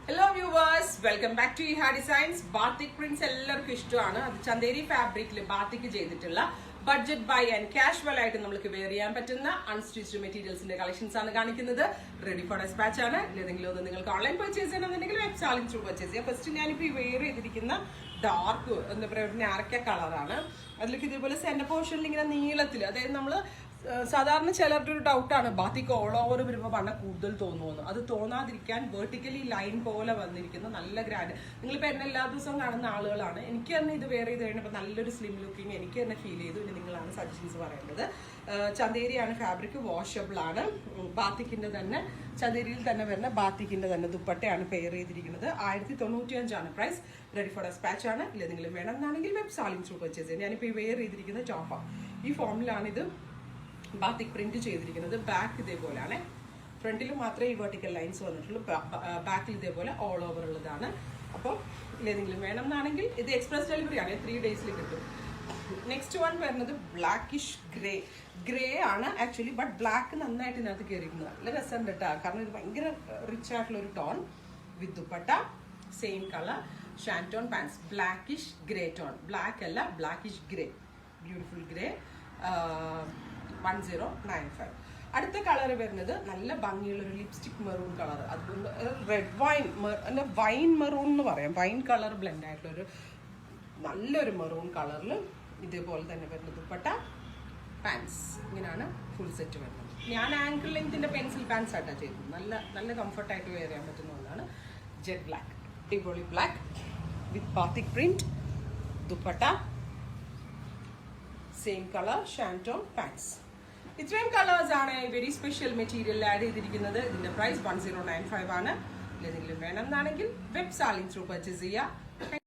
Hello viewers, welcome back to Iha Designs. Batik prints എല്ലാവർക്കും ഇഷ്ടമാണ്. അത് ചന്ദേരി ഫാബ്രിക്കിൽ ബാത്തിക്ക് ചെയ്തിട്ടുള്ള ബഡ്ജറ്റ് ബൈ ആൻഡ് കാഷ്വൽ ആയിട്ട് നമുക്ക് വെയർ ചെയ്യാൻ പറ്റുന്ന അൺസ്റ്റിച്ച്ഡ് മെറ്റീരിയൽസിന്റെ കളക്ഷൻസ് ആണ് കാണിക്കുന്നത്. റെഡി ഫോർ ഡെസ്പാച്ച് ആണ്. ഏതെങ്കിലും ഒന്ന് നിങ്ങൾക്ക് ഓൺലൈൻ പർച്ചേസ് ചെയ്യണമെന്നുണ്ടെങ്കിൽ വെബ് സാലിംഗ് ത്രൂ പർച്ചേസ് ചെയ്യാം. ഫസ്റ്റ് ഞാനിപ്പോൾ ഈ വെയർ ചെയ്തിരിക്കുന്ന ഡാർക്ക് എന്താ പറയുക ഒരു ഞാറക്ക കളറാണ്. അതിലേക്ക് ഇതേപോലെ സെന്റർ പോർഷനിൽ ഇങ്ങനെ നീളത്തിൽ, അതായത് നമ്മൾ സാധാരണ ചിലരുടെ ഒരു ഡൗട്ടാണ് ബാത്തിക്ക് ഓൾ ഓവർ വരുമ്പോൾ വണ്ണം കൂടുതൽ തോന്നുന്നു. അത് തോന്നാതിരിക്കാൻ വെർട്ടിക്കലി ലൈൻ പോലെ വന്നിരിക്കുന്ന നല്ല ഗ്രാൻഡ്. നിങ്ങളിപ്പോൾ എന്നെ എല്ലാ ദിവസവും കാണുന്ന ആളുകളാണ്. എനിക്ക് തന്നെ ഇത് വെയർ ചെയ്ത് കഴിഞ്ഞപ്പോൾ നല്ലൊരു സ്ലിം ലുക്കിങ് എനിക്ക് തന്നെ ഫീൽ ചെയ്തു. ഇനി നിങ്ങളാണ് സജഷൻസ് പറയേണ്ടത്. ചന്ദേരിയാണ് ഫാബ്രിക്, വാഷബിൾ ആണ്. ബാത്തിക്കിന്റെ തന്നെ ചന്ദേരിയിൽ തന്നെ വരുന്ന ബാത്തിക്കിന്റെ തന്നെ ദുപ്പട്ടയാണ് പെയർ ചെയ്തിരിക്കുന്നത്. 1095 പ്രൈസ്. റെഡി ഫോർ ഡെസ്പാച്ച് ആണ്. ഇല്ല നിങ്ങൾ വേണമെന്നാണെങ്കിൽ വെബ് സാലിംഗ് ത്രൂ പർച്ചേസ് ചെയ്യാം. ഞാനിപ്പോൾ ഈ വെയർ ചെയ്തിരിക്കുന്ന ടോപ്പാണ്. ഈ ഫോമിലാണിത് ബാത്തിക് പ്രിന്റ് ചെയ്തിരിക്കുന്നത്. ബാക്ക് ഇതേപോലെയാണ്. ഫ്രണ്ടിൽ മാത്രമേ ഈ വെർട്ടിക്കൽ ലൈൻസ് വന്നിട്ടുള്ളൂ. ബാക്കിൽ ഇതേപോലെ ഓൾ ഓവർ ഉള്ളതാണ്. അപ്പോൾ ഏതെങ്കിലും വേണമെന്നാണെങ്കിൽ ഇത് എക്സ്പ്രസ് ഡെലിവറി ആണ്, 3 ഡേയ്സിൽ കിട്ടും. നെക്സ്റ്റ് വൺ വരുന്നത് ബ്ലാക്കിഷ് ഗ്രേ ആണ് ആക്ച്വലി. ബട്ട് ബ്ലാക്ക് നന്നായിട്ട് ഇതിനകത്ത് കയറിയിരിക്കുന്നത് നല്ല രസമുണ്ട് കേട്ടോ. കാരണം ഇത് ഭയങ്കര റിച്ച് ആയിട്ടുള്ള ഒരു tone with dupatta, same colour, ഷാൻറ്റോൺ pants, blackish grey tone. Black അല്ല, ബ്ലാക്കിഷ് ഗ്രേ, ബ്യൂട്ടിഫുൾ ഗ്രേ, 1095. അടുത്ത കളർ വരുന്നത് നല്ല ഭംഗിയുള്ള ഒരു ലിപ്സ്റ്റിക് മെറൂൺ കളർ. അതുകൊണ്ട് റെഡ് വൈൻ മെറൂൺ എന്ന് പറയാം. വൈൻ കളർ ബ്ലെൻഡ് ആയിട്ടുള്ളൊരു നല്ലൊരു മെറൂൺ കളറിൽ ഇതേപോലെ തന്നെ വരുന്നത് ദുപ്പട്ട, പാൻസ്. ഇങ്ങനെയാണ് ഫുൾ സെറ്റ് വരുന്നത്. ഞാൻ ആങ്കിൾ ലെങ്ത്തിന്റെ പെൻസിൽ പാൻസ് ആയിട്ടാണ് ചെയ്തത്. നല്ല കംഫർട്ടായിട്ട് വെയർ ചെയ്യാൻ പറ്റുന്ന ഒന്നാണ്. ജെറ്റ് ബ്ലാക്ക്, അടിപൊളി black with batik print, dupatta, same colour, ഷാൻറ്റോൺ പാൻസ്. ഇത്രയും കളേഴ്സ് ആണ് വെരി സ്പെഷ്യൽ മെറ്റീരിയൽ ആഡ് ചെയ്തിരിക്കുന്നത്. ഇതിന്റെ പ്രൈസ് 1095 ആണ്. ഏതെങ്കിലും വേണമെന്നാണെങ്കിൽ വെബ് സാലിംഗ് ത്രൂ പർച്ചേസ് ചെയ്യുക.